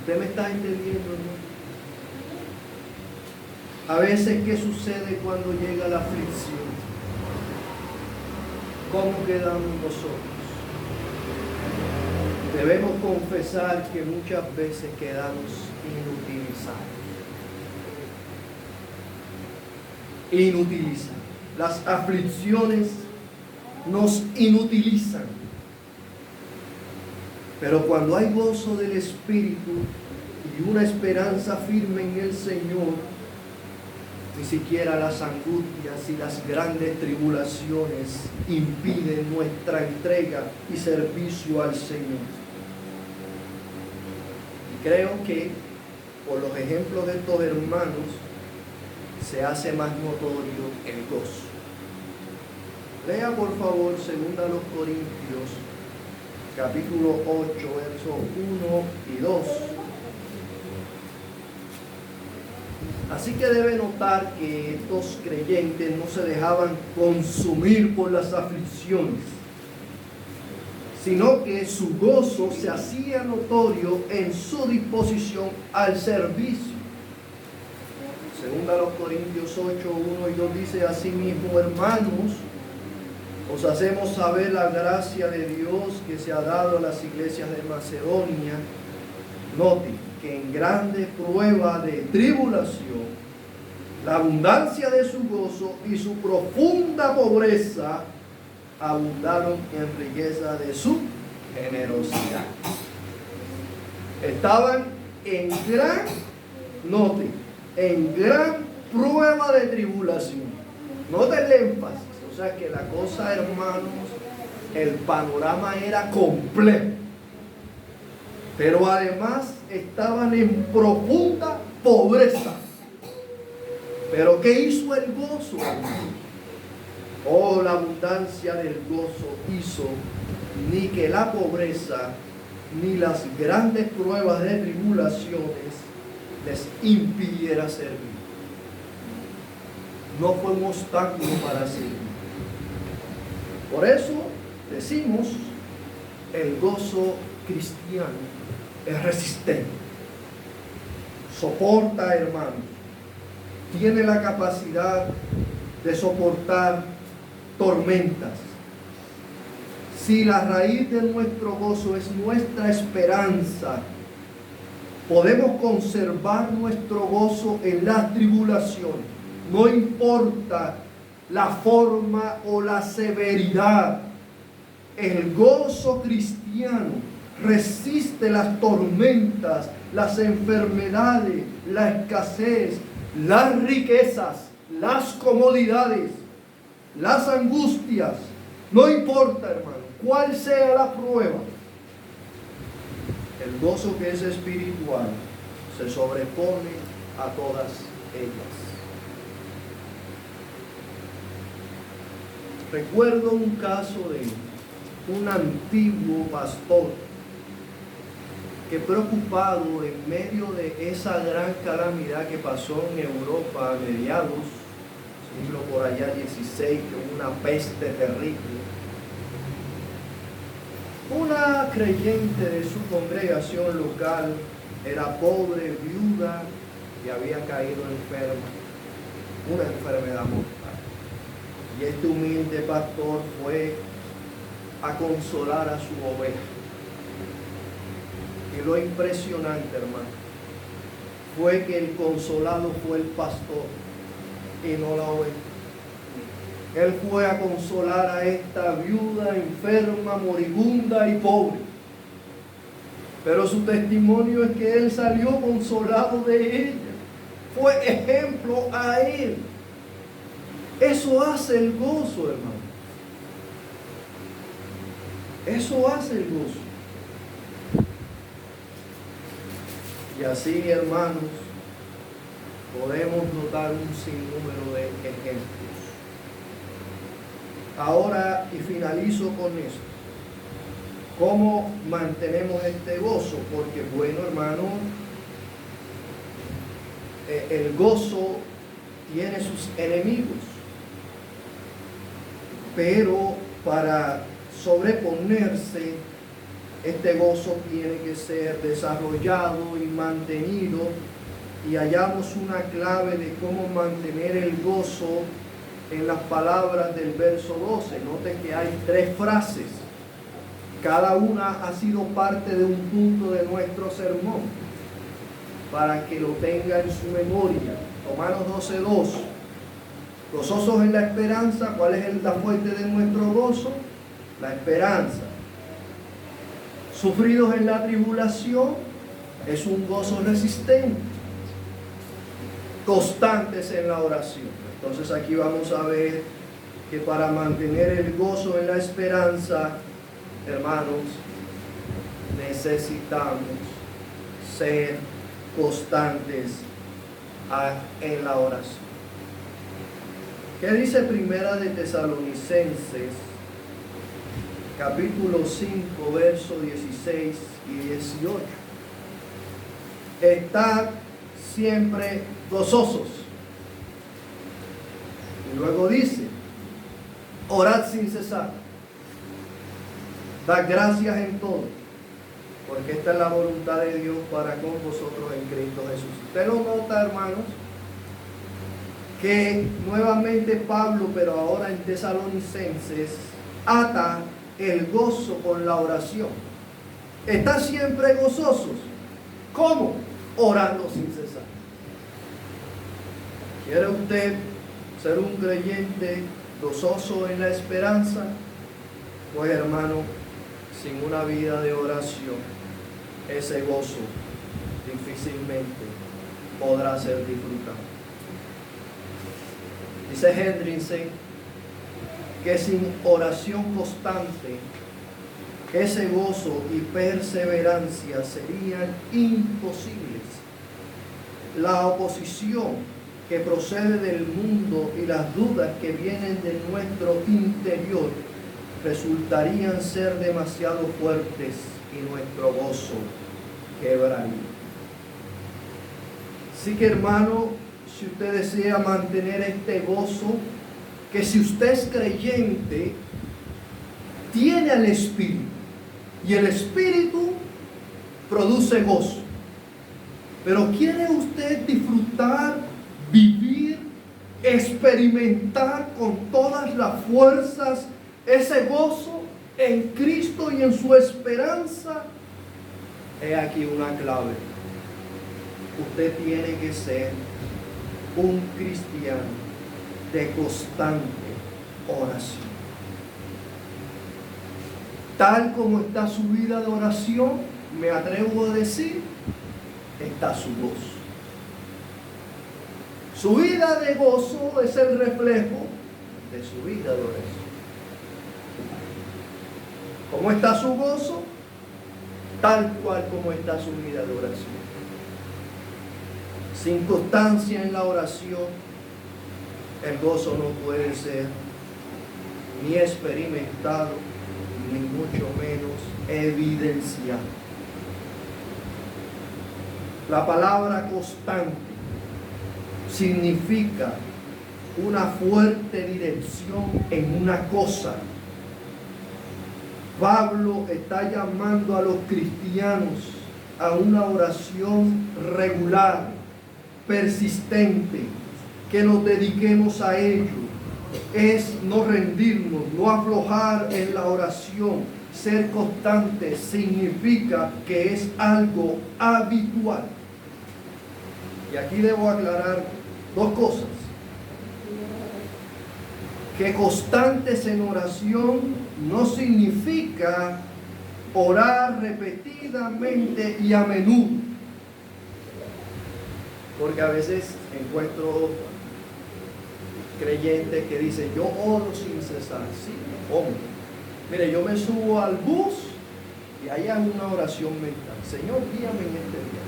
¿Usted me está entendiendo, hermano? A veces, ¿qué sucede cuando llega la aflicción? ¿Cómo quedamos nosotros? Debemos confesar que muchas veces quedamos inutilizados. Las aflicciones nos inutilizan. Pero cuando hay gozo del Espíritu y una esperanza firme en el Señor, ni siquiera las angustias y las grandes tribulaciones impiden nuestra entrega y servicio al Señor. Y creo que por los ejemplos de estos hermanos se hace más notorio el gozo. Lea por favor 2 Corintios capítulo 8, versos 1 y 2. Así que debe notar que estos creyentes no se dejaban consumir por las aflicciones, sino que su gozo se hacía notorio en su disposición al servicio. Segunda a los Corintios 8, 1 y 2 dice: asimismo, hermanos, os hacemos saber la gracia de Dios que se ha dado a las iglesias de Macedonia. Note que en grande prueba de tribulación, la abundancia de su gozo y su profunda pobreza abundaron en riqueza de su generosidad. Estaban en gran prueba de tribulación. Note el énfasis. O sea que la cosa, hermanos, el panorama era complejo. Pero además estaban en profunda pobreza. Pero ¿qué hizo el gozo? Oh, la abundancia del gozo hizo ni que la pobreza ni las grandes pruebas de tribulaciones les impidiera servir. No fue un obstáculo para servir. Por eso decimos, el gozo cristiano es resistente, soporta, hermanos, tiene la capacidad de soportar tormentas. Si la raíz de nuestro gozo es nuestra esperanza, podemos conservar nuestro gozo en las tribulaciones. No importa la forma o la severidad, el gozo cristiano resiste las tormentas, las enfermedades, la escasez, las riquezas, las comodidades, las angustias. No importa, hermano, cuál sea la prueba. El gozo que es espiritual se sobrepone a todas ellas. Recuerdo un caso de un antiguo pastor que, preocupado en medio de esa gran calamidad que pasó en Europa a mediados, siglo por allá 16, que hubo una peste terrible, una creyente de su congregación local era pobre, viuda y había caído enferma, una enfermedad mortal. Y este humilde pastor fue a consolar a su oveja. Y lo impresionante, hermano, fue que el consolado fue el pastor y no la oveja. Él fue a consolar a esta viuda, enferma, moribunda y pobre. Pero su testimonio es que él salió consolado de ella. Fue ejemplo a él. Eso hace el gozo, hermano. Eso hace el gozo. Y así, hermanos, podemos notar un sinnúmero de ejemplos. Ahora, y finalizo con esto. ¿Cómo mantenemos este gozo? Porque, bueno, hermano, el gozo tiene sus enemigos. Pero para sobreponerse, este gozo tiene que ser desarrollado y mantenido. Y hallamos una clave de cómo mantener el gozo en las palabras del verso 12. Noten que hay 3 frases. Cada una ha sido parte de un punto de nuestro sermón, para que lo tenga en su memoria. Romanos 12:2. Gozosos en la esperanza. ¿Cuál es la fuente de nuestro gozo? La esperanza. Sufridos en la tribulación. Es un gozo resistente. Constantes en la oración. Entonces aquí vamos a ver que para mantener el gozo en la esperanza, hermanos, necesitamos ser constantes en la oración. ¿Qué dice Primera de Tesalonicenses, capítulo 5, versos 16 y 18? Estad siempre gozosos. Y luego dice, orad sin cesar. Dad gracias en todo, porque esta es la voluntad de Dios para con vosotros en Cristo Jesús. Usted lo nota, hermanos, que nuevamente Pablo, pero ahora en Tesalonicenses, ata el gozo con la oración. Está siempre gozosos. ¿Cómo? Orando sin cesar. ¿Quiere usted ser un creyente gozoso en la esperanza? Pues, hermano, sin una vida de oración, ese gozo difícilmente podrá ser disfrutado. Dice Hendrickson que sin oración constante, ese gozo y perseverancia serían imposibles. La oposición que procede del mundo y las dudas que vienen de nuestro interior resultarían ser demasiado fuertes y nuestro gozo quebraría. Así que, hermano, si usted desea mantener este gozo, que si usted es creyente, tiene al Espíritu, y el Espíritu produce gozo. Pero ¿quiere usted disfrutar, vivir, experimentar con todas las fuerzas ese gozo en Cristo y en su esperanza? He aquí una clave. Usted tiene que ser un cristiano de constante oración. Tal como está su vida de oración, me atrevo a decir, está su gozo. Su vida de gozo es el reflejo de su vida de oración. ¿Cómo está su gozo? Tal cual como está su vida de oración. Sin constancia en la oración, el gozo no puede ser ni experimentado, ni mucho menos evidenciado. La palabra constante significa una fuerte dirección en una cosa. Pablo está llamando a los cristianos a una oración regular, persistente, que nos dediquemos a ello. Es no rendirnos, no aflojar en la oración. Ser constante significa que es algo habitual. Y aquí debo aclarar dos cosas. Que constantes en oración no significa orar repetidamente y a menudo. Porque a veces encuentro creyentes que dicen, yo oro sin cesar. Sí, hombre. Mire, yo me subo al bus y ahí hago una oración mental. Señor, guíame en este día.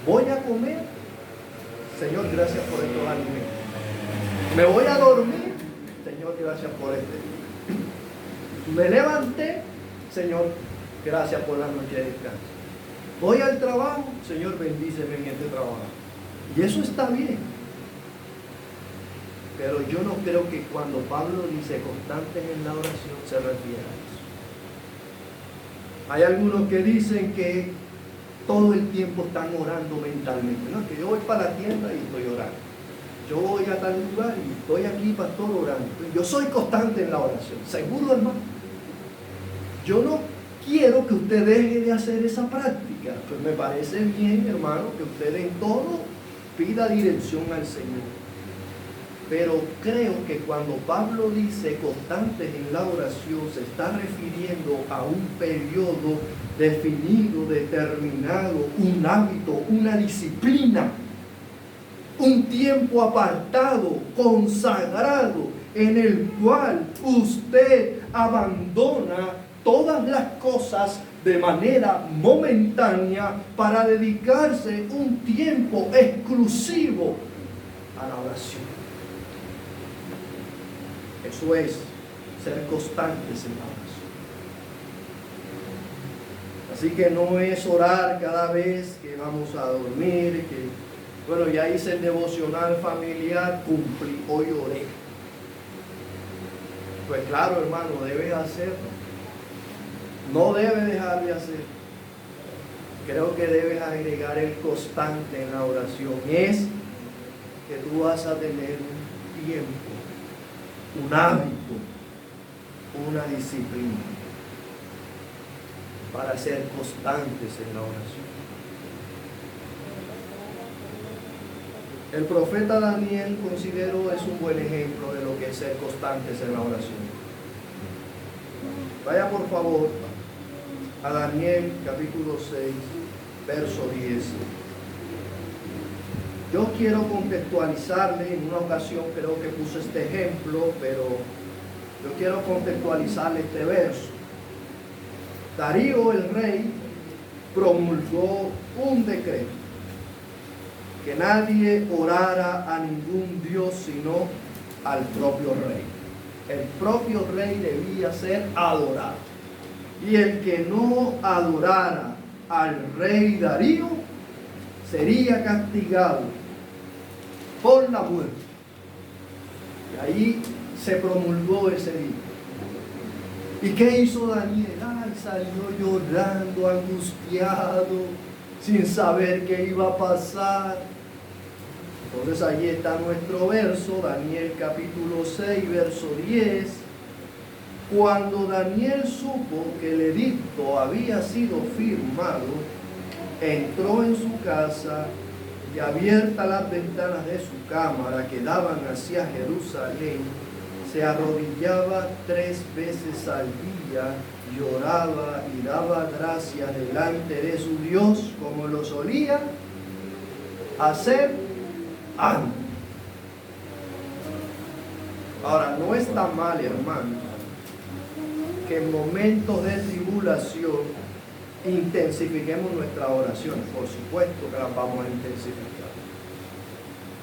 Voy a comer. Señor, gracias por estos alimentos. Me voy a dormir. Señor, gracias por este día. Me levanté. Señor, gracias por la noche de descanso. Voy al trabajo. Señor, bendíceme en este trabajo. Y eso está bien. Pero yo no creo que cuando Pablo dice constantes en la oración se refiere a eso. Hay algunos que dicen que todo el tiempo están orando mentalmente. No, que yo voy para la tienda y estoy orando. Yo voy a tal lugar y estoy aquí, pastor, orando. Yo soy constante en la oración. ¿Seguro, hermano? Yo no quiero que usted deje de hacer esa práctica. Pues me parece bien, hermano, que usted en todo pida dirección al Señor. Pero creo que cuando Pablo dice constantes en la oración, se está refiriendo a un periodo definido, determinado, un hábito, una disciplina, un tiempo apartado, consagrado, en el cual usted abandona todas las cosas de manera momentánea para dedicarse un tiempo exclusivo a la oración. Eso es ser constantes en la oración. Así que no es orar cada vez que vamos a dormir, que bueno, ya hice el devocional familiar, cumplí, hoy oré. Pues claro, hermano, debes hacerlo. No debes dejar de hacer. Creo que debes agregar el constante en la oración. Es que tú vas a tener un tiempo, un hábito, una disciplina para ser constantes en la oración. El profeta Daniel, considero, es un buen ejemplo de lo que es ser constantes en la oración. Vaya por favor a Daniel capítulo 6, verso 10. Yo quiero contextualizarle, en una ocasión creo que puse este ejemplo, pero yo quiero contextualizarle este verso. Darío el rey promulgó un decreto, que nadie orara a ningún dios sino al propio rey. El propio rey debía ser adorado. Y el que no adorara al rey Darío sería castigado por la muerte. Y ahí se promulgó ese día. ¿Y qué hizo Daniel? Ay, salió llorando, angustiado, sin saber qué iba a pasar. Entonces allí está nuestro verso, Daniel capítulo 6, verso 10. Cuando Daniel supo que el edicto había sido firmado, entró en su casa y abiertas las ventanas de su cámara que daban hacia Jerusalén, se arrodillaba 3 veces al día, lloraba y daba gracias delante de su Dios, como lo solía hacer antes. Ahora, no está mal, hermano, que en momentos de tribulación intensifiquemos nuestras oraciones. Por supuesto que las vamos a intensificar.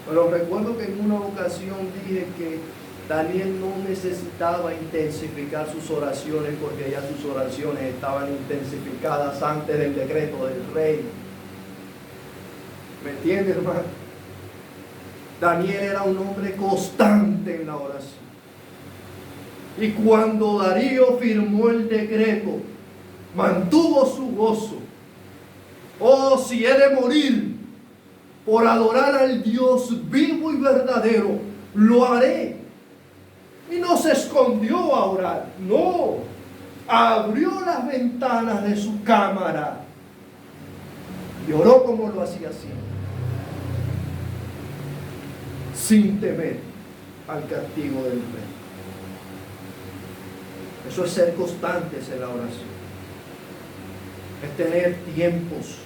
Pero recuerdo que en una ocasión dije que Daniel no necesitaba intensificar sus oraciones porque ya sus oraciones estaban intensificadas antes del decreto del rey. ¿Me entiende, hermano? Daniel era un hombre constante en la oración. Y cuando Darío firmó el decreto, mantuvo su gozo. Oh, si he de morir por adorar al Dios vivo y verdadero, lo haré. Y no se escondió a orar, no. Abrió las ventanas de su cámara y oró como lo hacía siempre. sin temer al castigo del rey. Eso es ser constantes en la oración. Es tener tiempos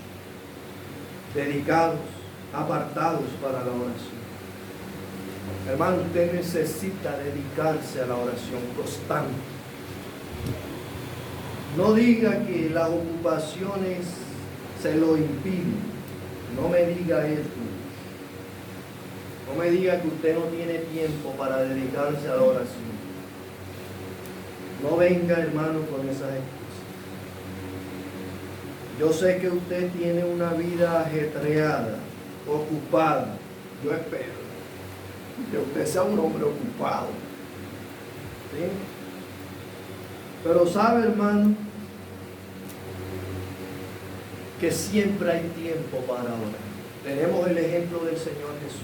dedicados, apartados para la oración. Hermano, usted necesita dedicarse a la oración constante. No diga que las ocupaciones se lo impiden. No me diga eso. No me diga que usted no tiene tiempo para dedicarse a la oración. No venga, hermano, con esas excusas. Yo sé que usted tiene una vida ajetreada, ocupada. Yo espero que usted sea un hombre ocupado. ¿Sí? Pero sabe, hermano, que siempre hay tiempo para orar. Tenemos el ejemplo del Señor Jesús.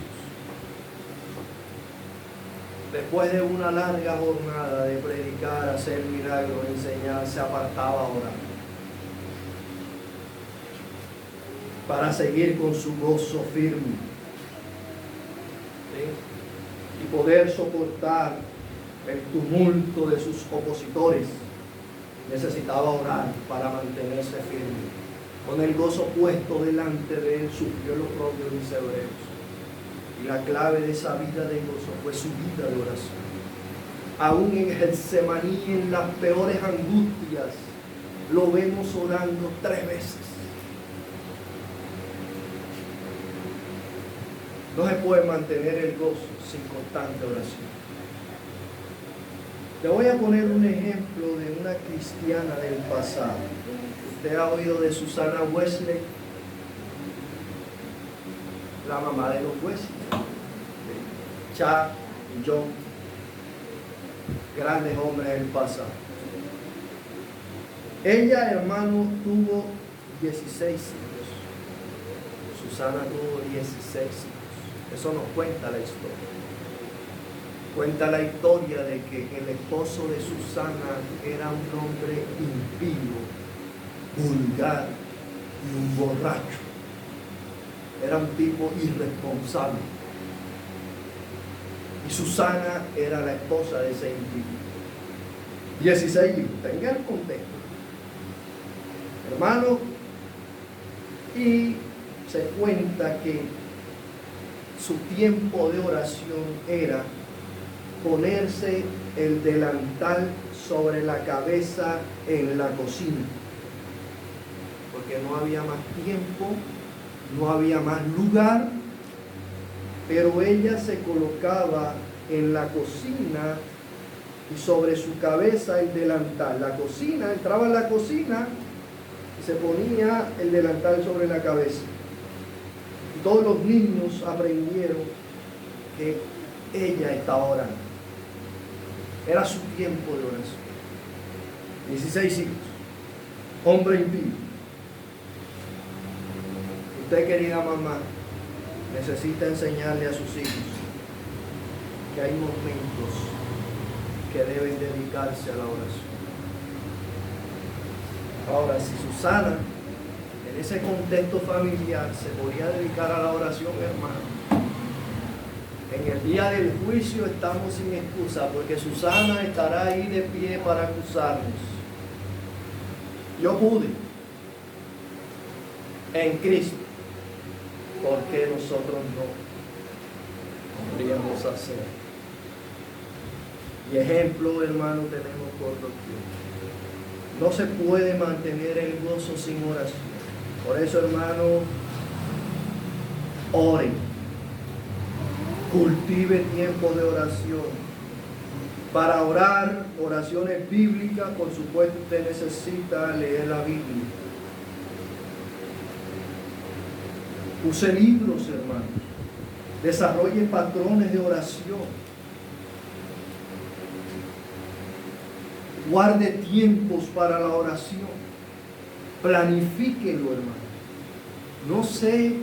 Después de una larga jornada de predicar, hacer milagros, enseñar, se apartaba a orar para seguir con su gozo firme, ¿sí? Y poder soportar el tumulto de sus opositores. Necesitaba orar para mantenerse firme. Con el gozo puesto delante de él, sufrió lo propio, dice Hebreos. Y la clave de esa vida de gozo fue su vida de oración. Aún en Getsemaní, en las peores angustias, lo vemos orando 3 veces. No se puede mantener el gozo sin constante oración. Le voy a poner un ejemplo de una cristiana del pasado. Usted ha oído de Susana Wesley, la mamá de los Wesley, Chuck y John, grandes hombres del pasado. Ella, hermano, tuvo 16 hijos. Susana tuvo 16 hijos. Eso nos cuenta la historia. Cuenta la historia de que el esposo de Susana era un hombre impío, vulgar y un borracho. Era un tipo irresponsable. Y Susana era la esposa de ese impío. 16 hijos, tenga el contexto. Hermano, y se cuenta que su tiempo de oración era ponerse el delantal sobre la cabeza en la cocina, porque no había más tiempo, no había más lugar, pero ella se colocaba en la cocina y sobre su cabeza el delantal. La cocina, entraba en la cocina y se ponía el delantal sobre la cabeza. Y todos los niños aprendieron que ella estaba orando. Era su tiempo de oración. 16 hijos. Hombre impío. Usted, querida mamá, necesita enseñarle a sus hijos que hay momentos que deben dedicarse a la oración. Ahora, si Susana, en ese contexto familiar, se podía dedicar a la oración, hermano, en el día del juicio estamos sin excusa, porque Susana estará ahí de pie para acusarnos. Yo pude en Cristo, ¿por qué nosotros no podríamos hacer? Y ejemplo, hermano, tenemos por doquier. No se puede mantener el gozo sin oración. Por eso, hermano, oren. Cultive tiempo de oración. Para orar, oraciones bíblicas, por supuesto usted necesita leer la Biblia. Use libros, hermanos. Desarrolle patrones de oración. Guarde tiempos para la oración. Planifíquelo, hermano. No sé,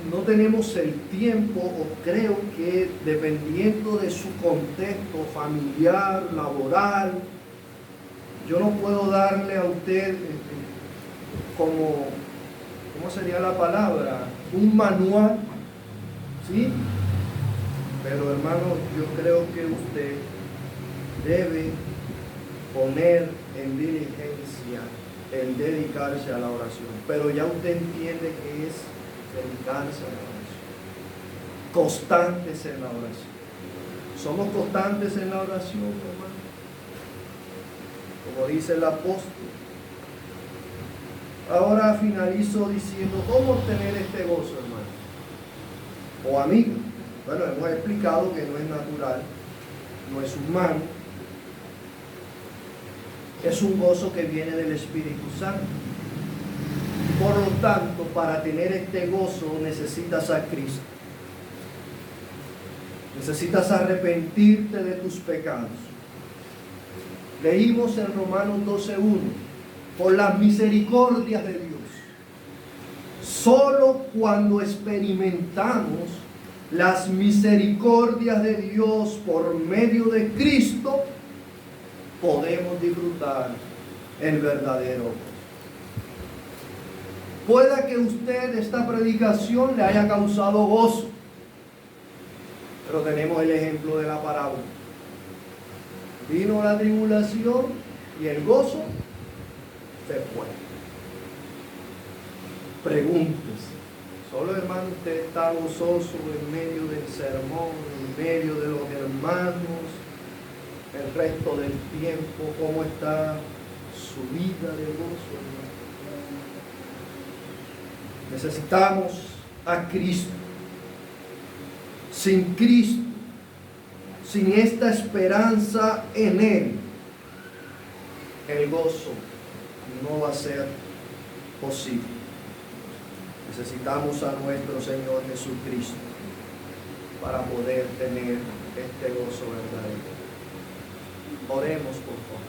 no tenemos el tiempo, o creo que dependiendo de su contexto familiar, laboral, yo no puedo darle a usted ¿cómo sería la palabra? Un manual ¿sí? Pero hermano, yo creo que usted debe poner en diligencia el dedicarse a la oración. Pero ya usted entiende que es dedicarse a la oración. Constantes en la oración. ¿Somos constantes en la oración, hermano? Como dice el apóstol. Ahora finalizo diciendo cómo obtener este gozo, hermano. O amigo. Bueno, hemos explicado que no es natural, no es humano. Es un gozo que viene del Espíritu Santo. Por lo tanto, para tener este gozo necesitas a Cristo. Necesitas arrepentirte de tus pecados. Leímos en Romanos 12:1, por las misericordias de Dios. Solo cuando experimentamos las misericordias de Dios por medio de Cristo, podemos disfrutar el verdadero gozo. Pueda que usted esta predicación le haya causado gozo, pero tenemos el ejemplo de la parábola. Vino la tribulación y el gozo se fue. Pregúntese, solo hermano usted está gozoso en medio del sermón, en medio de los hermanos, el resto del tiempo, ¿cómo está su vida de gozo, hermano? Necesitamos a Cristo. Sin Cristo, sin esta esperanza en Él, el gozo no va a ser posible. Necesitamos a nuestro Señor Jesucristo para poder tener este gozo verdadero. Oremos, por favor.